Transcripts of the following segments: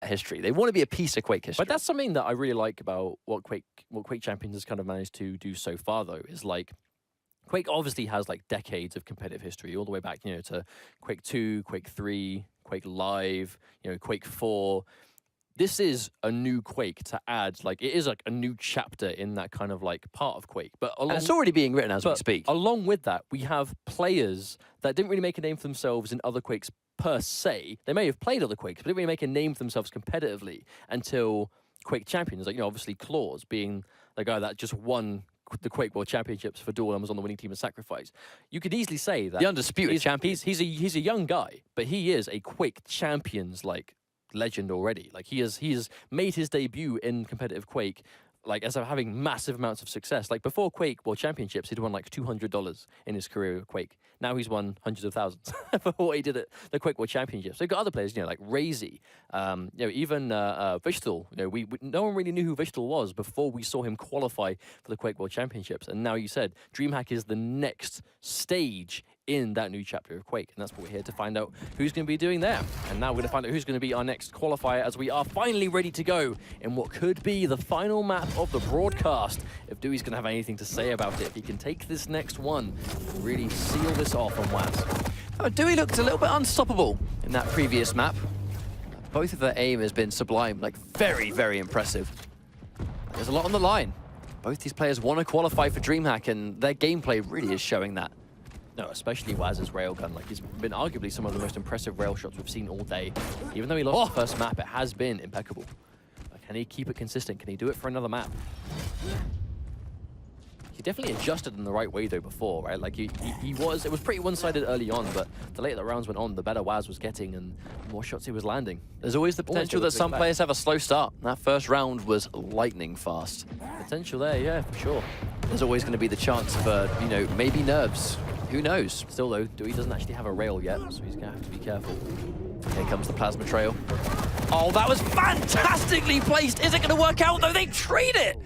history. They want to be a piece of Quake history. But that's something that I really like about what Quake Champions has kind of managed to do so far, though, is like Quake obviously has like decades of competitive history, all the way back, you know, to Quake 2, Quake 3, Quake Live, you know, Quake 4. This is a new Quake to add, like, it is like a new chapter in that kind of like part of Quake. But and it's already being written as we speak. Along with that, we have players that didn't really make a name for themselves in other Quakes per se. They may have played other Quakes, but didn't really make a name for themselves competitively until Quake Champions. Like, you know, obviously Claus being the guy that just won the Quake World Championships for Duel and was on the winning team of Sacrifice. You could easily say that the undisputed champion. He's a young guy, but he is a Quake Champions like legend already. Like he has made his debut in competitive Quake, like as of having massive amounts of success. Like before Quake World Championships, he'd won like $200 in his career with Quake. Now he's won hundreds of thousands for what he did at the Quake World Championships. So you've got other players, you know, like Razy, you know, even Vishtal. You know, no one really knew who Vishtal was before we saw him qualify for the Quake World Championships. And now you said Dreamhack is the next stage in that new chapter of Quake, and that's what we're here to find out who's going to be doing there. And now we're going to find out who's going to be our next qualifier, as we are finally ready to go in what could be the final map of the broadcast. If Dewey's going to have anything to say about it, if he can take this next one and really seal this off on whaz. Oh, Dewey looked a little bit unstoppable in that previous map. Both of their aim has been sublime, like very, very impressive. There's a lot on the line. Both these players want to qualify for Dreamhack, and their gameplay really is showing that. No, especially whaz's railgun. Like, he's been arguably some of the most impressive rail shots we've seen all day. Even though he lost the first map, it has been impeccable. Like, can he keep it consistent? Can he do it for another map? He definitely adjusted in the right way, though, before, right? Like, it was pretty one-sided early on, but the later the rounds went on, the better whaz was getting and the more shots he was landing. There's always the potential that some players have a slow start. That first round was lightning fast. Potential there, yeah, for sure. There's always going to be the chance for, you know, maybe nerves. Who knows? Still, though, Dewey doesn't actually have a rail yet, so he's going to have to be careful. Here comes the plasma trail. Oh, that was fantastically placed. Is it going to work out, though? They trade it.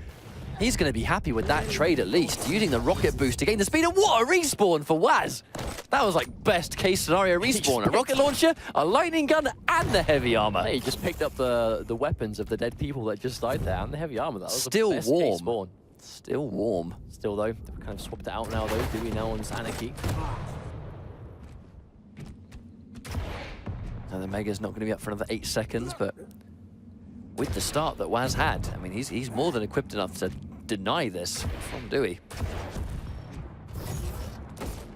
He's going to be happy with that trade, at least, using the rocket boost to gain the speed. And what a respawn for whaz. That was like best case scenario respawn. A rocket launcher, a lightning gun, and the heavy armor. Hey, he just picked up the weapons of the dead people that just died there, and the heavy armor. That was still the best warm. Case spawn. Still warm. Still, though, they've kind of swapped it out now, though. Dewey now on Anarchy. Now the Mega's not going to be up for another 8 seconds, but with the start that whaz had, I mean, he's more than equipped enough to deny this from Dewey.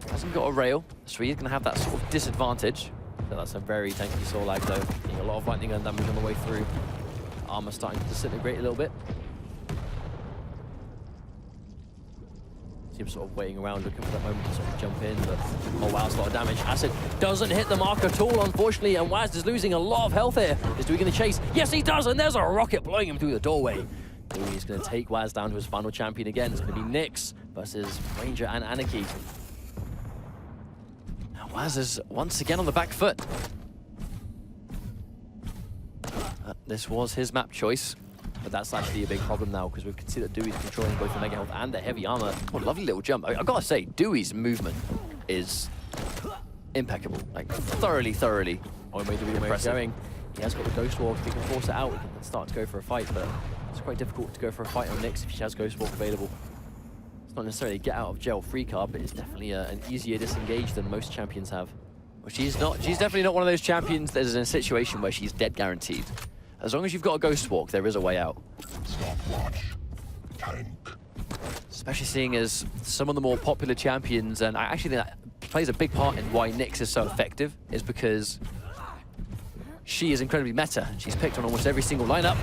Hasn't got a rail, so he's going to have that sort of disadvantage. So that's a very tanky soul lag, though. Getting a lot of lightning gun damage on the way through. Armor starting to disintegrate a little bit. Him sort of waiting around, looking for that moment to sort of jump in, but oh wow, it's a lot of damage. Acid doesn't hit the mark at all, unfortunately, and whaz is losing a lot of health here. Is Dewey going to chase? Yes, he does, and there's a rocket blowing him through the doorway. Dewey is going to take whaz down to his final champion again. It's going to be Nyx versus Ranger and Anarchy. Now whaz is once again on the back foot. This was his map choice. But that's actually a big problem now, because we can see that Dewey's controlling both the mega health and the heavy armor. What a lovely little jump. I've got to say, Dewey's movement is impeccable. Like, thoroughly, thoroughly impressive. Going. He has got the Ghost Walk. If he can force it out, we can start to go for a fight, but it's quite difficult to go for a fight on Nyx if she has Ghost Walk available. It's not necessarily a get out of jail free card, but it's definitely an easier disengage than most champions have. Well, she's definitely not one of those champions that is in a situation where she's dead guaranteed. As long as you've got a Ghost Walk, there is a way out. Stopwatch. Tank. Especially seeing as some of the more popular champions, and I actually think that plays a big part in why Nyx is so effective, is because she is incredibly meta. She's picked on almost every single lineup.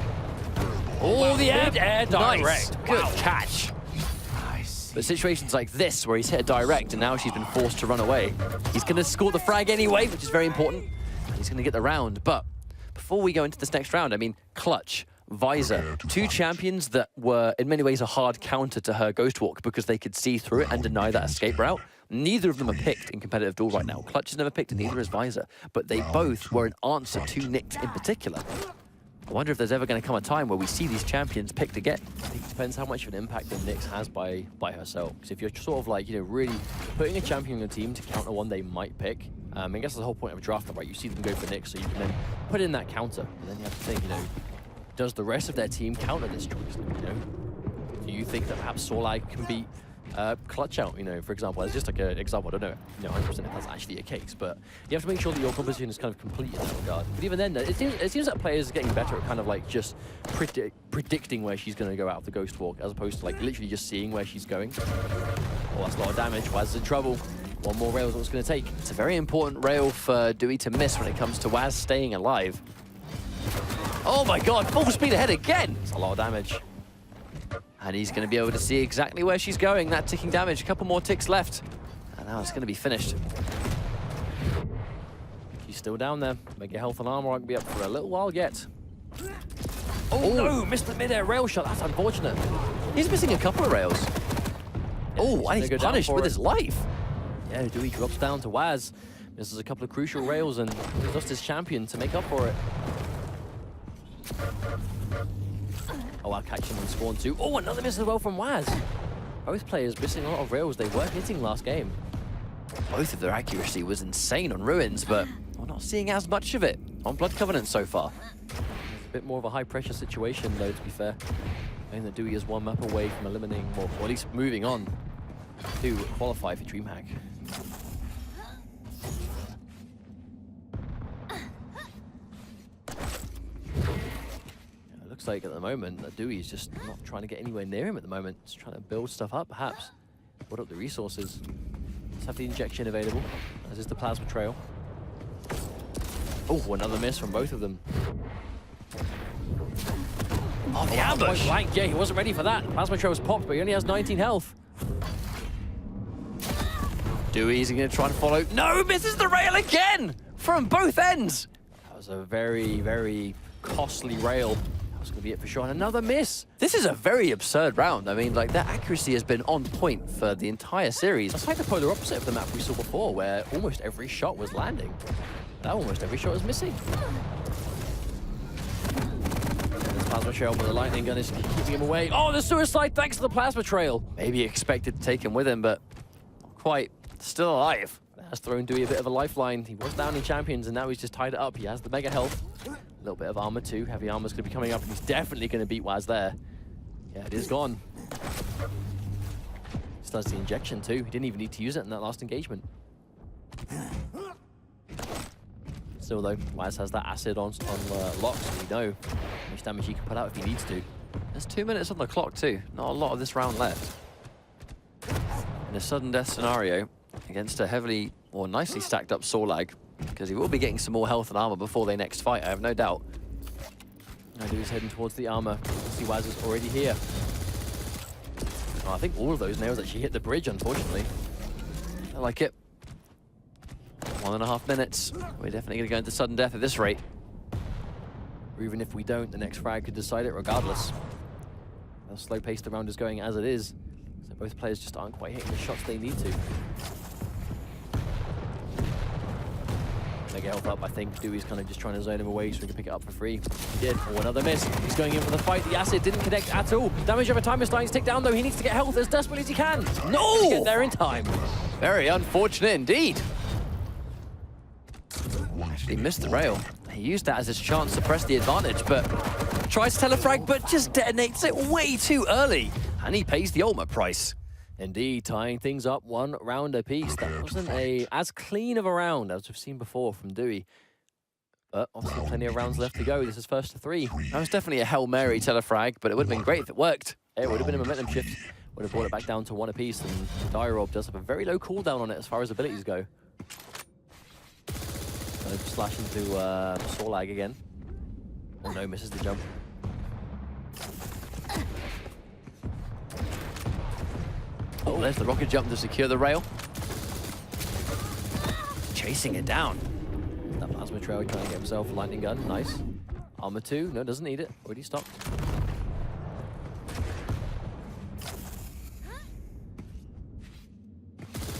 Oh, the air direct. Nice. Good Wow. catch. But situations like this, where he's hit a direct and now she's been forced to run away, he's going to score the frag anyway, which is very important. He's going to get the round, but before we go into this next round, I mean, Clutch, Visor, two champions that were in many ways a hard counter to her Ghost Walk because they could see through it and deny that escape route. Neither of them are picked in competitive duel right now. Clutch is never picked and neither is Visor, but they both were an answer to Nyx in particular. I wonder if there's ever going to come a time where we see these champions picked again. I think it depends how much of an impact that Nyx has by herself. Because if you're sort of like, you know, really putting a champion on your team to counter one they might pick, I guess that's the whole point of a draft, right? You see them go for Nick, so you can then put in that counter. And then you have to think, you know, does the rest of their team counter this choice? You know, do you think that perhaps Sorlag can beat Clutch out, you know, for example, as just like an example, I don't know, 100% if that's actually a case, but you have to make sure that your composition is kind of complete in that regard. But even then, it seems that players are getting better at kind of like just predicting where she's going to go out of the Ghost Walk, as opposed to like literally just seeing where she's going. Oh, that's a lot of damage. Whaz is in trouble. One more rail is what it's going to take. It's a very important rail for dooi to miss when it comes to Whaz staying alive. Oh my god, full speed ahead again! It's a lot of damage. And he's going to be able to see exactly where she's going. That ticking damage, a couple more ticks left. And now it's going to be finished. She's still down there. Mega health and armor won't be up for a little while yet. Oh No, missed the mid-air rail shot. That's unfortunate. He's missing a couple of rails. Oh, and he's punished with his life. Yeah, dooi drops down to Whaz. Misses a couple of crucial rails and he's lost his champion to make up for it. Oh, I'll catch him on spawn too. Oh, another miss as well from Whaz. Both players missing a lot of rails they were hitting last game. Both of their accuracy was insane on Ruins, but we're not seeing as much of it on Blood Covenant so far. It's a bit more of a high-pressure situation, though, to be fair. I think that dooi is one map away from eliminating, or at least moving on to qualify for Dreamhack. Looks like at the moment that dooi is just not trying to get anywhere near him at the moment. Just trying to build stuff up, perhaps. Build up the resources. Let's have the injection available, as is the plasma trail. Oh, another miss from both of them. Oh, the ambush! Point blank. Yeah, he wasn't ready for that. Plasma trail's popped, but he only has 19 health. dooi going to try and follow. No, misses the rail again! From both ends! That was a very, very costly rail. That's going to be it for sure. And another miss. This is a very absurd round. I mean, like, their accuracy has been on point for the entire series. That's like the polar opposite of the map we saw before, where almost every shot was landing. Now almost every shot was missing. There's Plasma Trail, but the lightning gun is keeping him away. Oh, the suicide thanks to the Plasma Trail. Maybe expected to take him with him, but not quite. Still alive. That's thrown dooi a bit of a lifeline. He was down in Champions, and now he's just tied it up. He has the mega health. A little bit of armor too. Heavy armor's going to be coming up, and he's definitely going to beat Whaz there. Yeah, it is gone. Still has the injection too. He didn't even need to use it in that last engagement. Still though, Whaz has that acid on lock, so we know how much damage he can put out if he needs to. There's 2 minutes on the clock too. Not a lot of this round left. In a sudden death scenario against a heavily or nicely stacked up Sorlag, because he will be getting some more health and armor before they next fight, I have no doubt. Now dooi is heading towards the armor. See Whaz is already here. Oh, I think all of those nails actually hit the bridge, unfortunately. I like it. 1.5 minutes. We're definitely going to go into sudden death at this rate. Or even if we don't, the next frag could decide it regardless. How slow-paced the round is going as it is. So both players just aren't quite hitting the shots they need to. Mega health up, I think. dooi's kind of just trying to zone him away so he can pick it up for free. He did. Oh, another miss. He's going in for the fight. The acid didn't connect at all. Damage over time is starting to tick down, though. He needs to get health as desperately as he can. No! Get there in time. Very unfortunate indeed. He missed the rail. He used that as his chance to press the advantage, but tries to telefrag, but just detonates it way too early. And he pays the ultimate price. Indeed, tying things up 1 round apiece. That wasn't as clean of a round as we've seen before from dooi. But obviously plenty of rounds left to go. This is first to 3. That was definitely a Hail Mary telefrag, but it would have been great if it worked. It would have been a momentum shift. Would have brought it back down to 1 apiece, and Dirob does have a very low cooldown on it as far as abilities go. Slash into Sorlag again. Oh no, misses the jump. Oh, there's the rocket jump to secure the rail. Chasing it down. That plasma trail trying to get himself a lightning gun. Nice. Armor 2. No, doesn't need it. Already stopped.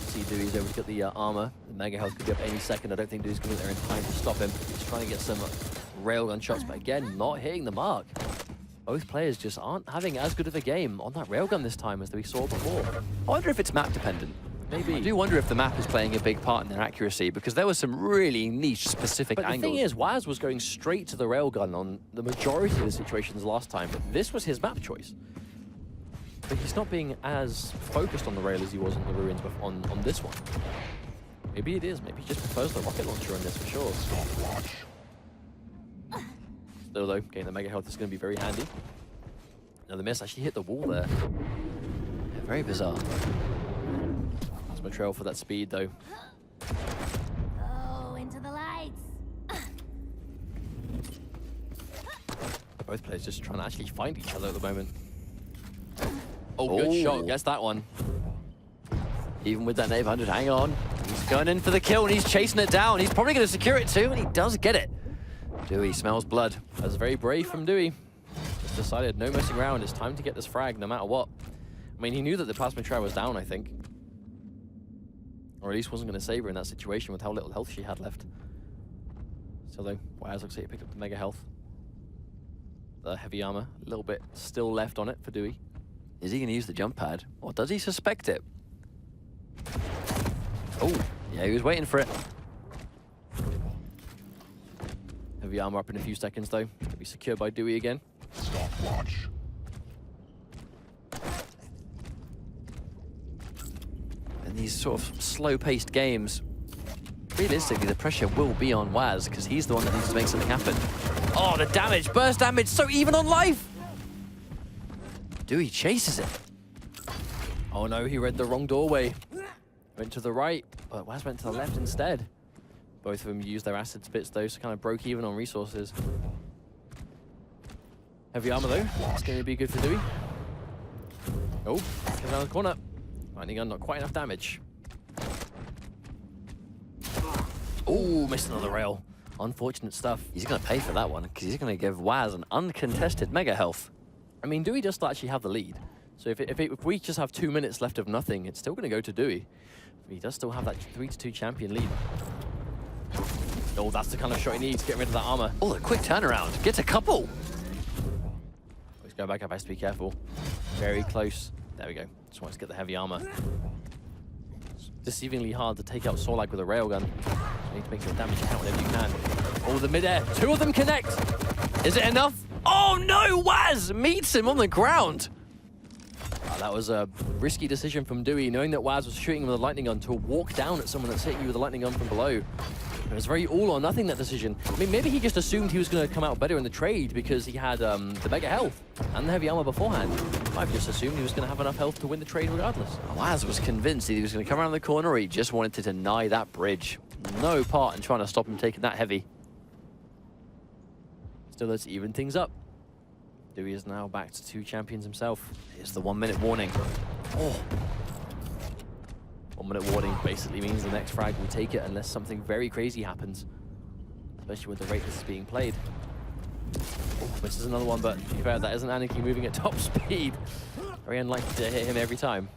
See, dooi's able to get the armor. The mega health could be up any second. I don't think dooi's going to get there in time to stop him. He's trying to get some railgun shots, but again, not hitting the mark. Both players just aren't having as good of a game on that railgun this time as we saw before. I wonder if it's map dependent. Maybe. I do wonder if the map is playing a big part in their accuracy, because there was some really niche, specific But angles. the thing is, whaz was going straight to the railgun on the majority of the situations last time, but this was his map choice. But he's not being as focused on the rail as he was on the ruins on this one. Maybe it is. Maybe he just prefers the rocket launcher on this for sure. Still though, getting the mega health is going to be very handy. Another miss, actually hit the wall there. Yeah, very bizarre. That's my trail for that speed though. Oh, into the lights. Both players just trying to actually find each other at the moment. Oh, good shot, gets that one. Even with that nave 100, hang on. He's going in for the kill and he's chasing it down. He's probably going to secure it too, and he does get it. dooi smells blood. That's very brave from dooi. Just decided no messing around. It's time to get this frag no matter what. I mean, he knew that the plasma trail was down, I think. Or at least wasn't going to save her in that situation with how little health she had left. So though, whaz looks like he picked up the mega health. The heavy armor, a little bit still left on it for dooi. Is he going to use the jump pad, or does he suspect it? Oh, yeah, he was waiting for it. Heavy armor up in a few seconds though. Gonna be secured by dooi again. Stopwatch. In these sort of slow-paced games, realistically, the pressure will be on whaz, because he's the one that needs to make something happen. Oh, the damage, burst damage, so even on life! dooi chases it. Oh no, he read the wrong doorway. Went to the right, but whaz went to the left instead. Both of them used their acid spits though, so kind of broke even on resources. Heavy armor though, it's going to be good for dooi. Oh, goes around the corner. Lightning gun, not quite enough damage. Oh, missed another rail. Unfortunate stuff. He's going to pay for that one, because he's going to give whaz an uncontested mega health. I mean, dooi does still actually have the lead. So if we just have 2 minutes left of nothing, it's still going to go to dooi. He does still have that 3-2 champion lead. Oh, that's the kind of shot he needs to get rid of that armor. Oh, a quick turnaround. Gets a couple. He's going back up, has to be careful. Very close. There we go. Just wants to get the heavy armor. It's deceivingly hard to take out Sorlag with a railgun. You need to make your damage count whenever you can. Oh, the mid-air. Two of them connect. Is it enough? Oh no, whaz meets him on the ground. That was a risky decision from dooi, knowing that whaz was shooting with a lightning gun to walk down at someone that's hitting you with a lightning gun from below. It was very all or nothing, that decision. I mean, maybe he just assumed he was going to come out better in the trade because he had the mega health and the heavy armor beforehand. I've just assumed he was going to have enough health to win the trade regardless. whaz was convinced he was going to come around the corner, or he just wanted to deny that bridge. No part in trying to stop him taking that heavy. Still, let's even things up. dooi is now back to 2 champions himself. Here's the 1 minute warning. Oh, 1 minute warning basically means the next frag will take it unless something very crazy happens. Especially with the rate this is being played. Oh, misses another one, but to be fair, that isn't Anarchy moving at top speed. Very unlikely to hit him every time.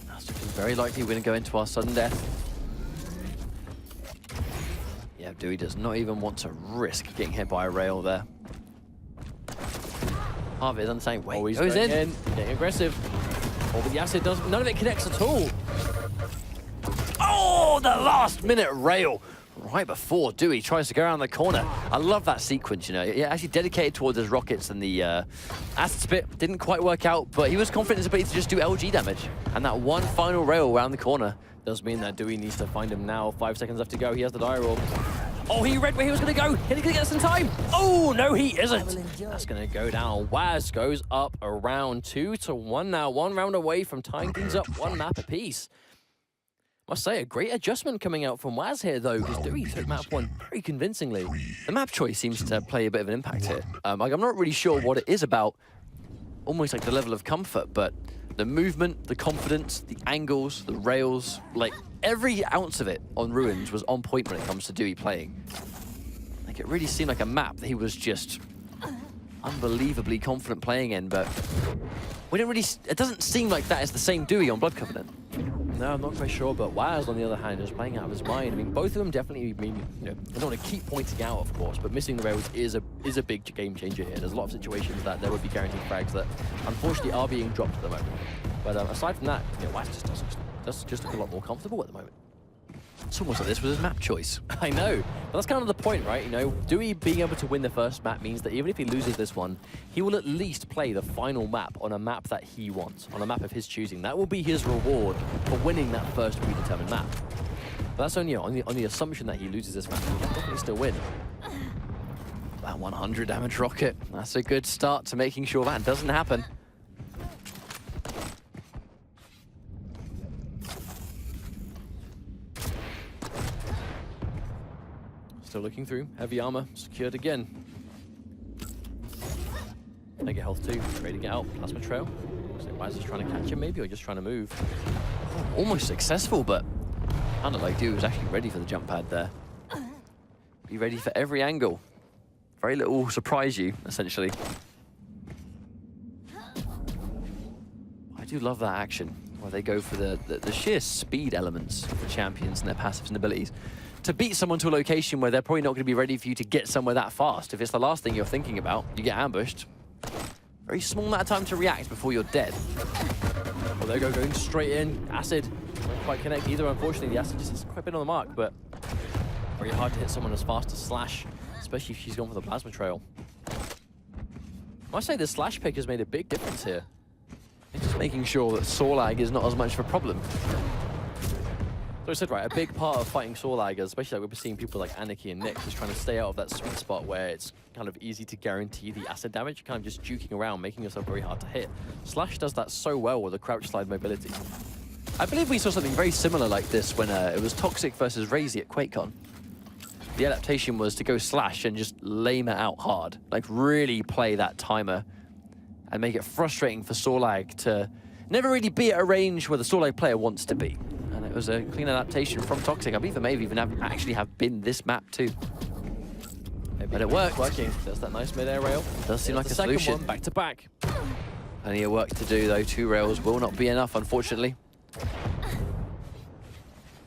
that's very likely we're going to go into our sudden death. Yeah, dooi does not even want to risk getting hit by a rail there. Half of it is understanding. Wait, Always goes going in. getting aggressive. Oh, but the acid does, none of it connects at all. Oh, the last minute rail. Right before dooi tries to go around the corner. I love that sequence, you know. Yeah, actually dedicated towards his rockets, and the acid spit didn't quite work out, but he was confident in his ability to just do LG damage. And that one final rail around the corner Does mean that dooi needs to find him now. 5 seconds left to go. He has the dire orb. Oh, he read where he was going to go. Is he going to get some time? Oh, no, he isn't. That's going to go down. whaz goes up around 2-1 now. 1 round away from tying things up. 1 map apiece. Must say, a great adjustment coming out from whaz here, though, because dooi took map 1 very convincingly. The map choice seems to play a bit of an impact here. Like, I'm not really sure what it is about, almost like the level of comfort, but the movement, the confidence, the angles, the rails, like every ounce of it on Ruins was on point when it comes to dooi playing. Like, it really seemed like a map that he was just unbelievably confident playing in, but we don't really, it doesn't seem like that is the same dooi on Blood Covenant. No, I'm not quite sure, but whaz, on the other hand, is playing out of his mind. I mean, both of them definitely mean, I don't want to keep pointing out, of course, but missing the rails is a big game changer here. There's a lot of situations that there would be guaranteed frags that, unfortunately, are being dropped at the moment. But aside from that, whaz does just look a lot more comfortable at the moment. It's almost like this was his map choice. I know, but that's kind of the point, right? Dooi being able to win the first map means that even if he loses this one, he will at least play the final map on a map that he wants, on a map of his choosing. That will be his reward for winning that first predetermined map. But that's only on the assumption that he loses this map. He can definitely still win. That 100 damage rocket, that's a good start to making sure that doesn't happen. Still looking through. Heavy armor secured again. Mega health too. Trading it out. Plasma trail. Looks like whaz is trying to catch him maybe, or just trying to move. Almost successful, but kind of like Dooi was actually ready for the jump pad there. Be ready for every angle. Very little will surprise you, essentially. I do love that action, where they go for the sheer speed elements of the champions and their passives and abilities. To beat someone to a location where they're probably not going to be ready for you to get somewhere that fast. If it's the last thing you're thinking about, you get ambushed. Very small amount of time to react before you're dead. Well, there going straight in. Acid. Don't quite connect either, unfortunately. The acid just hasn't quite been on the mark, but very hard to hit someone as fast as Slash, especially if she's gone for the plasma trail. I must say the Slash pick has made a big difference here. It's just making sure that Sorlag is not as much of a problem. So I said, right, a big part of fighting Sorlag, especially like we're seeing people like Anarchy and Nick, is trying to stay out of that sweet spot where it's kind of easy to guarantee the acid damage, kind of just juking around, making yourself very hard to hit. Slash does that so well with the crouch slide mobility. I believe we saw something very similar like this when it was Toxic versus Razy at QuakeCon. The adaptation was to go Slash and just lame it out hard, like really play that timer and make it frustrating for Sorlag to never really be at a range where the Sorlag player wants to be. And it was a clean adaptation from Toxic. I believe it may even actually have been this map too. But it worked. Working. There's that nice mid-air rail. Does seem like a second solution. one, back to back. Plenty of work to do though. 2 rails will not be enough, unfortunately.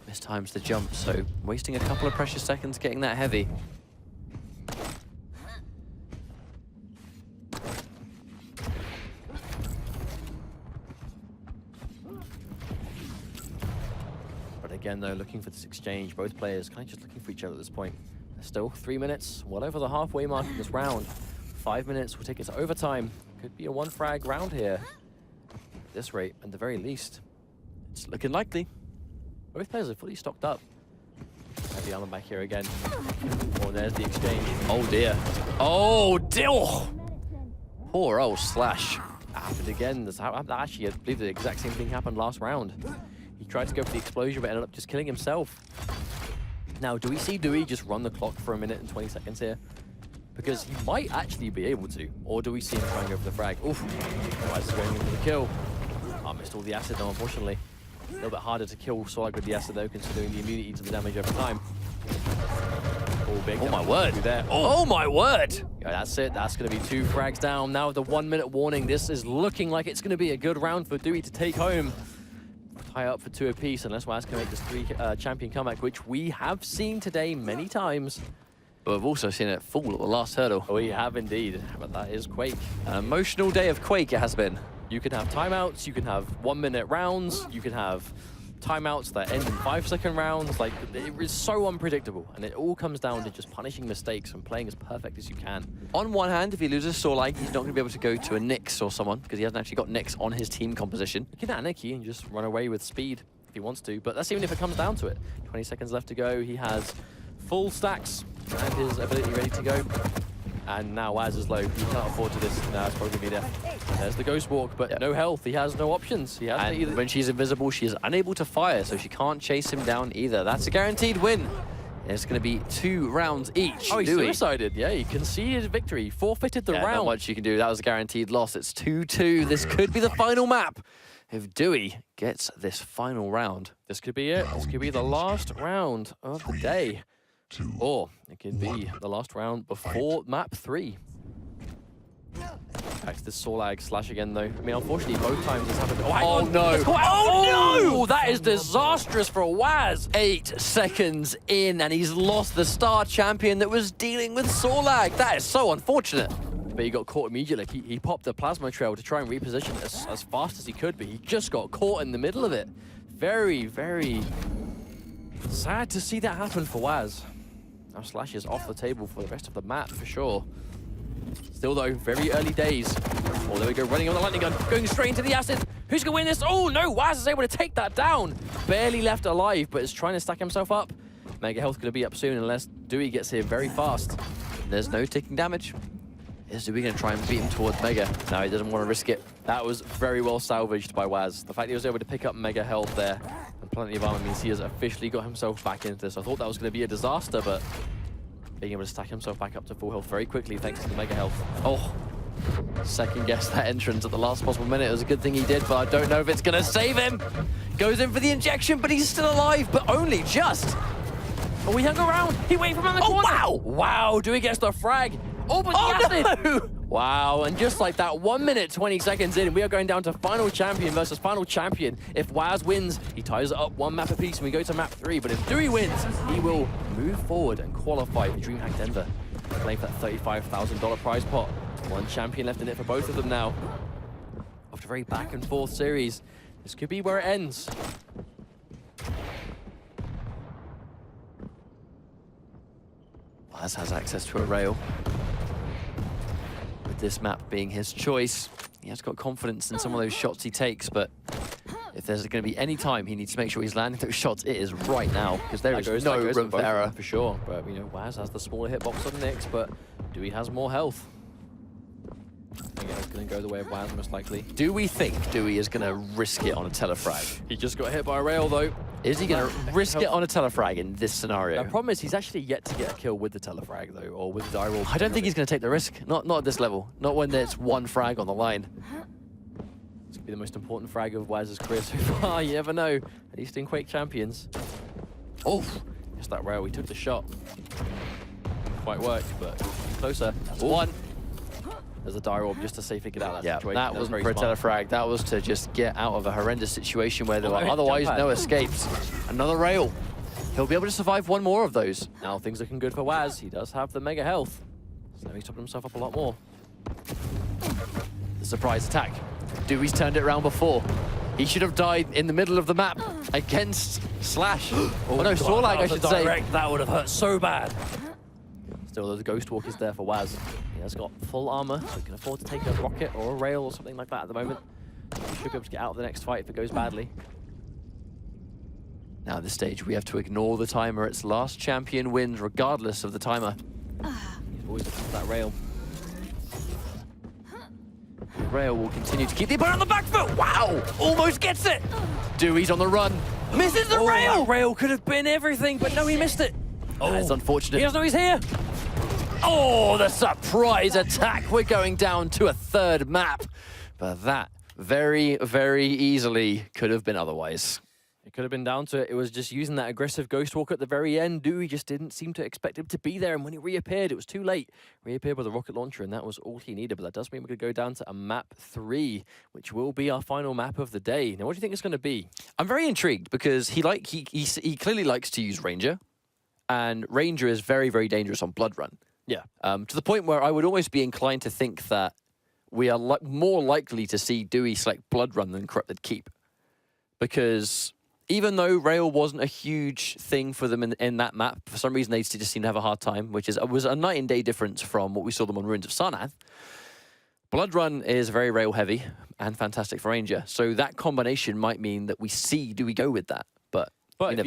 Mistimes the jump, so wasting a couple of precious seconds getting that heavy. Again, though, looking for this exchange. Both players kind of just looking for each other at this point. There's still 3 minutes, well over the halfway mark in this round. 5 minutes will take it to overtime. Could be a 1 frag round here. At this rate, at the very least. It's looking likely. Both players are fully stocked up. Heavy armor back here again. Oh, there's the exchange. Oh dear. Oh dear. Poor old Slash. Happened again. Actually, I believe the exact same thing happened last round. He tried to go for the explosion, but ended up just killing himself. Now, do we see Dooi just run the clock for 1 minute and 20 seconds here? Because he might actually be able to. Or do we see him trying to go for the frag? Oof. whaz is going in for the kill. I missed all the acid though, unfortunately. A little bit harder to kill Sorlag with the acid though, considering the immunity to the damage over time. Oh my word. There. Oh my word. Yeah, that's it. That's going to be 2 frags down. Now with the 1 minute warning, this is looking like it's going to be a good round for Dooi to take home. Tie up for 2 apiece, unless whaz can make this 3 champion comeback, which we have seen today many times. But we've also seen it fall at the last hurdle. We have indeed, but that is Quake. An emotional day of Quake it has been. You can have timeouts, you can have 1 minute rounds, you can have timeouts that end in 5-second rounds. Like, it is so unpredictable, and it all comes down to just punishing mistakes and playing as perfect as you can. On one hand, if he loses Sorlag, he's not going to be able to go to a Nyx or someone, because he hasn't actually got Nyx on his team composition. He can Anarchy and just run away with speed if he wants to, but that's even if it comes down to it. 20 seconds left to go. He has full stacks and his ability ready to go. And now whaz is low. He can't afford to this. No, it's probably going to be death. There's the Ghost Walk, but no health. He has no options. He has and when she's invisible, she is unable to fire, so she can't chase him down either. That's a guaranteed win. It's going to be 2 rounds each. Oh, he suicided. Yeah, he conceded victory. Forfeited the round. Not much you can do. That was a guaranteed loss. It's 2-2. This could be the final map if Dooi gets this final round. This could be it. This could be the last round of the day. Or it could be the last round before map 3. Back to the Sorlag slash again, though. I mean, unfortunately, both times it's happened. Oh, Oh, no. Oh, no! That is disastrous for whaz. 8 seconds in, and he's lost the star champion that was dealing with Sorlag. That is so unfortunate. But he got caught immediately. He popped the plasma trail to try and reposition it as fast as he could, but he just got caught in the middle of it. Very, very sad to see that happen for whaz. Now Slash is off the table for the rest of the map, for sure. Still, though, very early days. Oh, there we go, running on the lightning gun, going straight into the acid. Who's going to win this? Oh, no, whaz is able to take that down. Barely left alive, but is trying to stack himself up. Mega health going to be up soon unless dooi gets here very fast. There's no taking damage. Is dooi going to try and beat him towards Mega? No, he doesn't want to risk it. That was very well salvaged by whaz. The fact he was able to pick up Mega health there and plenty of armor means he has officially got himself back into this. I thought that was going to be a disaster, but being able to stack himself back up to full health very quickly thanks to the Mega health. Oh, second guess that entrance at the last possible minute. It was a good thing he did, but I don't know if it's going to save him. Goes in for the injection, but he's still alive, but only just. Oh, he hung around. He waited from around the corner. Wow! Wow, dooi gets the frag. Oh, but the acid. No! Wow, and just like that, 1 minute, 20 seconds in, we are going down to final champion versus final champion. If whaz wins, he ties it up 1 map apiece, and we go to map 3. But if dooi wins, he will move forward and qualify for Dreamhack Denver. Playing for that $35,000 prize pot. 1 champion left in it for both of them now. After a very back and forth series, this could be where it ends. whaz has access to a rail. With this map being his choice, he has got confidence in some of those shots he takes, but if there's going to be any time he needs to make sure he's landing those shots, it is right now, because there is no room for error. For sure, but you know, whaz has the smaller hitbox on Nyx, but dooi has more health. I think it's going to go the way of whaz, most likely. Do we think dooi is going to risk it on a telefrag? He just got hit by a rail, though. Is he going to risk it on a telefrag in this scenario? The problem is he's actually yet to get a kill with the telefrag, though, or with the direwolf. I don't think he's going to take the risk. Not at this level. Not when there's 1 frag on the line. It's going to be the most important frag of whaz's career so far. You never know. At least in Quake Champions. Oh, just that rail. He took the shot. Didn't quite worked, but closer. That's 1. There's a direwolf just to safely get out of that situation. That wasn't for a telefrag. That was to just get out of a horrendous situation where there were otherwise no escapes. Another rail. He'll be able to survive 1 more of those. Now things looking good for whaz. He does have the Mega health. So he's topping himself up a lot more. The surprise attack. Dewey's turned it around before. He should have died in the middle of the map against Slash. Oh no, Sorlag, I should say. That would have hurt so bad. Still, the Ghost Walk is there for whaz. He has got full armor, so he can afford to take a rocket or a rail or something like that at the moment. He should be able to get out of the next fight if it goes badly. Now at this stage, we have to ignore the timer. Its last champion wins regardless of the timer. He's always looking for that rail. The rail will continue to keep the opponent on the back foot. Wow! Almost gets it! Dewey's on the run. Misses the rail! That rail could have been everything, but no, he missed it. Oh, it's unfortunate. He doesn't know he's here. Oh, the surprise attack. We're going down to a 3rd map. But that very, very easily could have been otherwise. It could have been down to it. It was just using that aggressive Ghost Walk at the very end. dooi just didn't seem to expect him to be there. And when he reappeared, it was too late. Reappeared with a rocket launcher, and that was all he needed. But that does mean we could go down to a map 3, which will be our final map of the day. Now, what do you think it's going to be? I'm very intrigued because he clearly likes to use Ranger. And Ranger is very, very dangerous on Blood Run. Yeah. To the point where I would almost be inclined to think that we are more likely to see dooi select Blood Run than Corrupted Keep. Because even though rail wasn't a huge thing for them in that map, for some reason they just seem to have a hard time, which was a night and day difference from what we saw them on Ruins of Sarnath. Blood Run is very rail heavy and fantastic for Ranger. So that combination might mean that we see dooi go with that. But if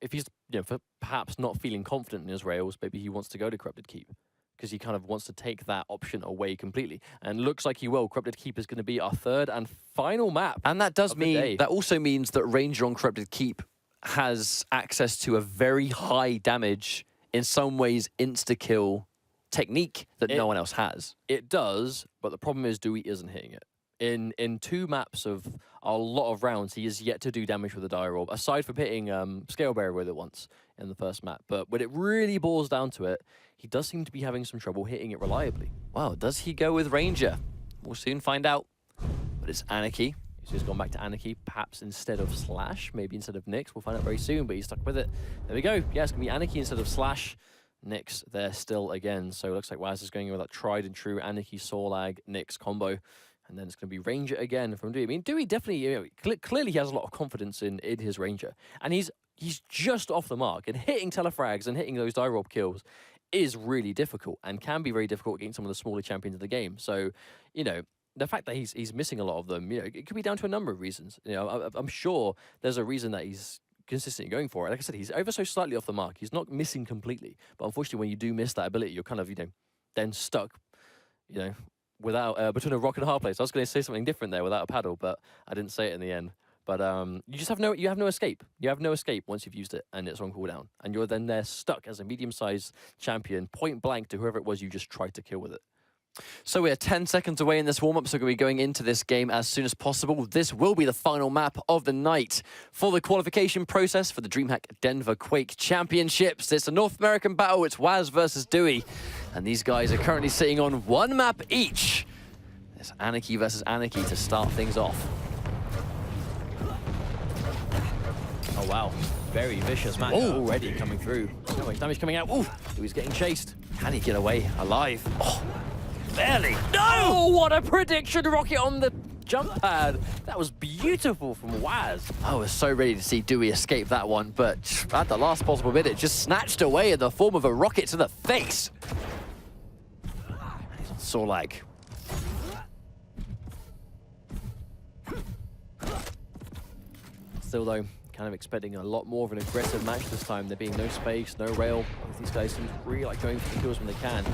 he's perhaps not feeling confident in his rails, maybe he wants to go to Corrupted Keep because he kind of wants to take that option away completely. And looks like he will. Corrupted Keep is going to be our 3rd and final map. And that does mean, that also means that Ranger on Corrupted Keep has access to a very high damage, in some ways insta-kill technique that no one else has. It does, but the problem is dooi isn't hitting it. In 2 maps of a lot of rounds, he is yet to do damage with the direwolf, aside from hitting Scale Barrier with it once. in the first map. But when it really boils down to it, he does seem to be having some trouble hitting it reliably. Well, does he go with Ranger? We'll soon find out. But it's Anarchy. He's just gone back to Anarchy, perhaps instead of Slash, maybe instead of Nyx. We'll find out very soon, but he's stuck with it. There we go. Yeah, it's going to be Anarchy instead of Slash. Nyx there still again. So it looks like whaz is going with that tried and true Anarchy, Sorlag, Nyx combo. And then it's going to be Ranger again from dooi. I mean, dooi definitely, you know, clearly he has a lot of confidence in his Ranger. And he's just off the mark. And hitting telefrags and hitting those die rob kills is really difficult and can be very difficult against some of the smaller champions of the game. So, you know, the fact that he's missing a lot of them, you know, it could be down to a number of reasons. You know, I'm sure there's a reason that he's consistently going for it. Like I said, he's ever so slightly off the mark. He's not missing completely. But unfortunately, when you do miss that ability, you're kind of, you know, then stuck, you know, without, between a rock and a hard place. I was going to say something different there without a paddle, but I didn't say it in the end. But you just have no escape. You have no escape once you've used it and it's on cooldown. And you're then there stuck as a medium-sized champion, point blank to whoever it was you just tried to kill with it. So we're 10 seconds away in this warm-up, so we're going to be going into this game as soon as possible. This will be the final map of the night for the qualification process for the Dreamhack Denver Quake Championships. It's a North American battle. It's whaz versus dooi. And these guys are currently sitting on one map each. It's Anarchy versus Anarchy to start things off. Oh, wow. Very vicious match already coming through. So much damage coming out. Ooh, doi's getting chased. Can he get away alive? Oh, barely. No! What a prediction rocket on the jump pad. That was beautiful from whaz. I was so ready to see dooi escape that one, but at the last possible minute, just snatched away in the form of a rocket to the face. And he's on Sorlag. Still, though, kind of expecting a lot more of an aggressive match this time. There being no space, no rail. Both these guys seem to really like going for the kills when they can.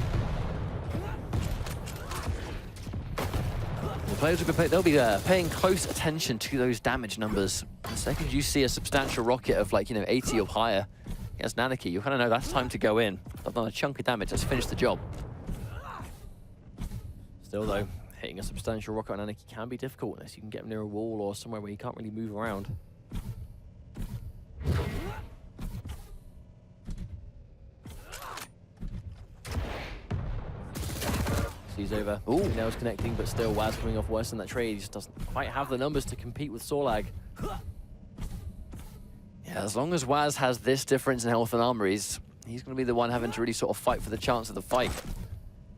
The players will be, they'll be paying close attention to those damage numbers. The second you see a substantial rocket of, like, you know, 80 or higher against Anarchy, you kind of know that's time to go in. I've done a chunk of damage, let's finish the job. Still, though, hitting a substantial rocket on Anarchy can be difficult unless you can get him near a wall or somewhere where he can't really move around. He's over. Ooh, now it's connecting, but still whaz coming off worse than that trade. He just doesn't quite have the numbers to compete with Sorlag. Yeah, as long as whaz has this difference in health and armor, he's going to be the one having to really sort of fight for the chance of the fight.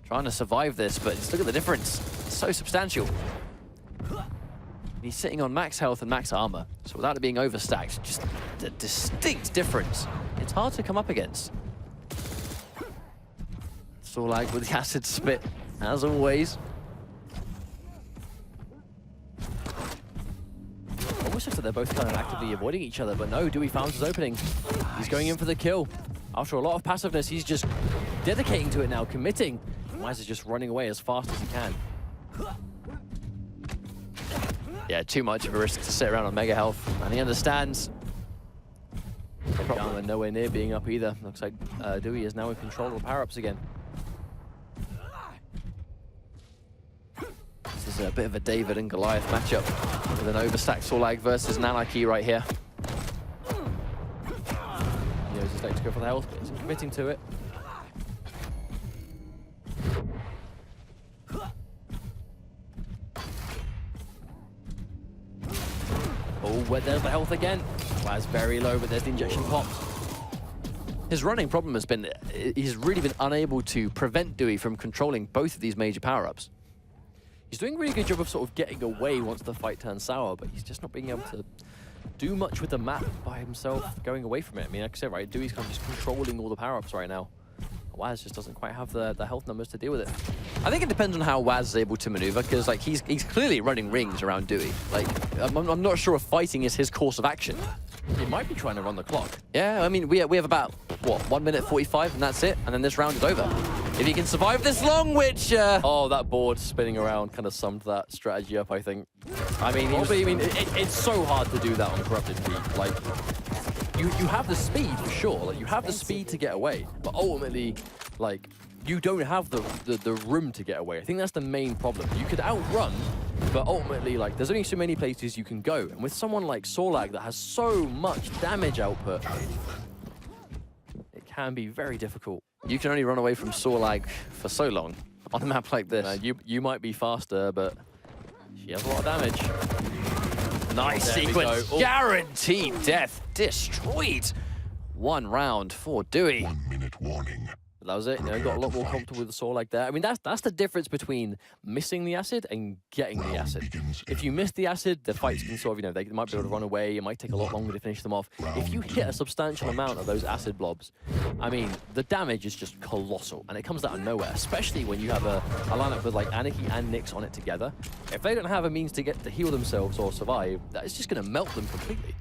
Trying to survive this, but just look at the difference. It's so substantial. He's sitting on max health and max armor, so without it being overstacked, just a distinct difference. It's hard to come up against. Sorlag with the acid spit, as always. Almost looks like they're both kind of actively avoiding each other, but no, dooi found his opening. He's going in for the kill. After a lot of passiveness, he's just dedicating to it now, committing. whaz is just running away as fast as he can. Yeah, too much of a risk to sit around on mega health, and he understands. Down and nowhere near being up either. Looks like dooi is now in control of power-ups again. This is a bit of a David and Goliath matchup with an overstacked Sorlag versus Anarchy right here. He knows he's like to go for the health, but he's committing to it. Oh, well, there's the health again. whaz very low, but there's the injection pops. His running problem has been, he's really been unable to prevent dooi from controlling both of these major power-ups. He's doing a really good job of sort of getting away once the fight turns sour, but he's just not being able to do much with the map by himself, going away from it. I mean, like I said, right, doi's kind of just controlling all the power-ups right now. whaz just doesn't quite have the health numbers to deal with it. I think it depends on how whaz is able to maneuver, because like he's clearly running rings around dooi. Like, I'm not sure if fighting is his course of action. He might be trying to run the clock. Yeah, I mean, we have about, what, 1 minute 45, and that's it, and then this round is over. If he can survive this long, which... Oh, that board spinning around kind of summed that strategy up, I think. I mean, it's so hard to do that on Corrupted Peak. Like, you have the speed, for sure. Like, you have the speed to get away, but ultimately, like, you don't have the room to get away. I think that's the main problem. You could outrun, but ultimately, like, there's only so many places you can go. And with someone like Sorlag that has so much damage output, can be very difficult. You can only run away from Sorlag for so long on a map like this. You might be faster, but she has a lot of damage. Nice There we sequence. go. Oh. Guaranteed death. Destroyed. One round for dooi. 1 minute warning. That was it. You know, got a lot more comfortable with the sword like that. I mean, that's the difference between missing the acid and getting the acid. If you miss the acid, the fights can sort of, you know, they might be able to run away. It might take a lot longer to finish them off. If you hit a substantial amount of those acid blobs, I mean, the damage is just colossal, and it comes out of nowhere. Especially when you have a lineup with like Anarchy and Nyx on it together. If they don't have a means to get to heal themselves or survive, that's just going to melt them completely.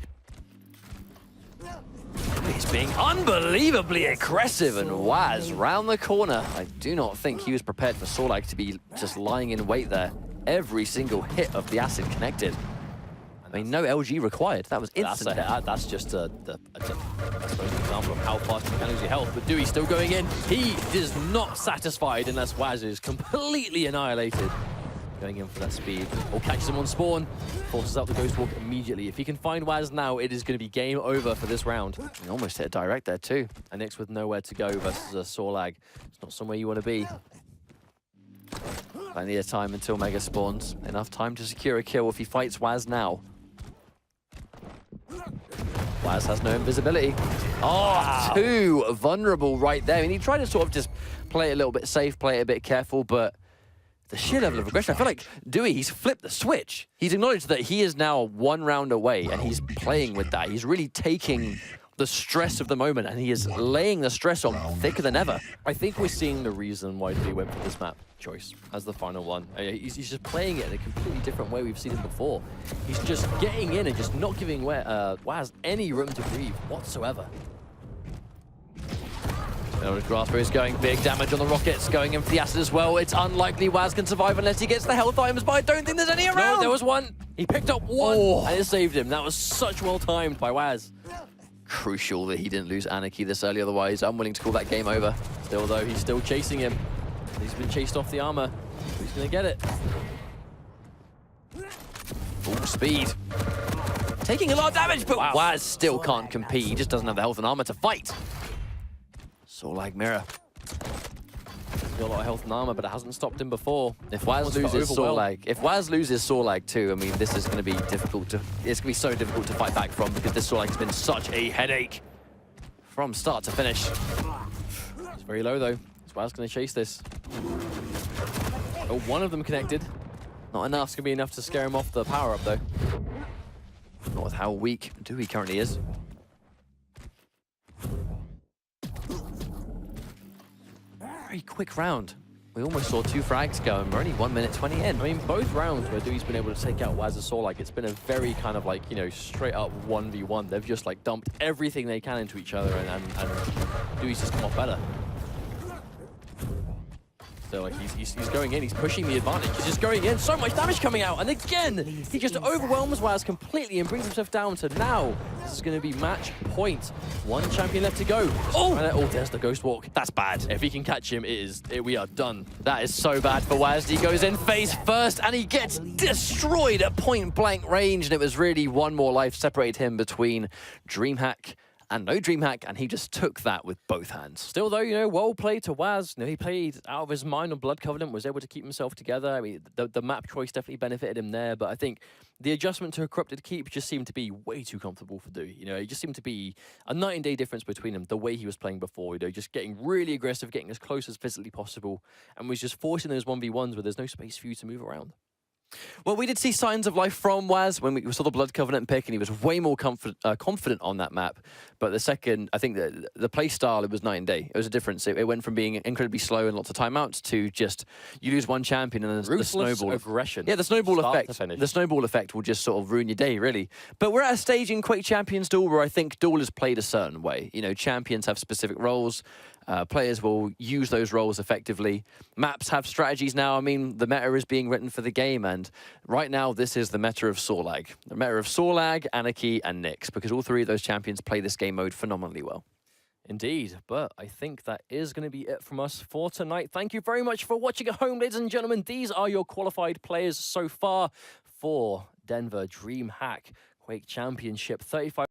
He's being unbelievably aggressive, and whaz round the corner. I do not think he was prepared for Sorlag to be just lying in wait there. Every single hit of the acid connected. I mean, no LG required. That was instant. That's just I suppose, an example of how fast you can lose your health. But dooi still going in. He is not satisfied unless whaz is completely annihilated. Going in for that speed. Or catches him on spawn. Forces out the Ghost Walk immediately. If he can find whaz now, it is going to be game over for this round. He almost hit a direct there too. And Nyx with nowhere to go versus a Sorlag. It's not somewhere you want to be. Plenty of time until Mega spawns. Enough time to secure a kill if he fights whaz now. whaz has no invisibility. Oh, too vulnerable right there. I mean, he tried to sort of just play it a little bit safe, play it a bit careful, but the sheer level of aggression, I feel like dooi, he's flipped the switch. He's acknowledged that he is now one round away, and he's playing with that. He's really taking the stress of the moment, and he is laying the stress on thicker than ever. I think we're seeing the reason why dooi went for this map choice as the final one. He's just playing it in a completely different way we've seen him before. He's just getting in and just not giving whaz any room to breathe whatsoever. Grasper is going big damage on the rockets, going in for the acid as well. It's unlikely whaz can survive unless he gets the health items, but I don't think there's any around. No, there was one. He picked up one and it saved him. That was such well timed by whaz. Crucial that he didn't lose Anarchy this early, otherwise I'm willing to call that game over. Still though, he's still chasing him. He's been chased off the armor. He's gonna get it. Full speed. Taking a lot of damage, but whaz still can't compete. He just doesn't have the health and armor to fight. Sorlag mirror. He's got a lot of health and armor, but it hasn't stopped him before. If whaz loses Sorlag, too, I mean, this is going to be difficult to. It's going to be so difficult to fight back from, because this Sorlag has been such a headache from start to finish. It's very low though. Is whaz going to chase this? Oh, one of them connected. Not enough. It's going to be enough to scare him off the power up though. Not with how weak dooi currently is. Very quick round. We almost saw 2 frags go, and we're only 1 minute 20 in. I mean, both rounds where doi's been able to take out whaz and Sorlag, it's been a very kind of like, you know, straight up 1v1. They've just like dumped everything they can into each other, and doi's just come off better. So like he's going in, he's pushing the advantage, he's just going in, so much damage coming out, and again, he just overwhelms whaz completely and brings himself down to now. This is going to be match point. 1 champion left to go. Oh, there's the Ghost Walk. That's bad. If he can catch him, we are done. That is so bad for whaz. He goes in face first, and he gets destroyed at point blank range, and it was really one more life separated him between Dreamhack and no Dreamhack, and he just took that with both hands. Still though, you know, well played to whaz. You know, he played out of his mind on Blood Covenant, was able to keep himself together. I mean, the map choice definitely benefited him there, but I think the adjustment to a corrupted keep just seemed to be way too comfortable for dooi. You know, it just seemed to be a night and day difference between him, the way he was playing before, you know, just getting really aggressive, getting as close as physically possible, and was just forcing those 1v1s where there's no space for you to move around. Well, we did see signs of life from whaz when we saw the Blood Covenant pick, and he was way more confident on that map. But the second, I think the play style, it was night and day. It was a difference. It went from being incredibly slow and lots of timeouts to just, you lose one champion and then the snowball aggression. Yeah, the snowball effect. The snowball effect will just sort of ruin your day, really. But we're at a stage in Quake Champions Duel where I think Duel is played a certain way. You know, champions have specific roles. Players will use those roles effectively. Maps have strategies now. I mean, the meta is being written for the game, and right now this is the meta of Sorlag. The meta of Sorlag, Anarchy, and Nyx, because all 3 of those champions play this game mode phenomenally well. Indeed, but I think that is going to be it from us for tonight. Thank you very much for watching at home, ladies and gentlemen. These are your qualified players so far for Denver Dreamhack Quake Championship 35.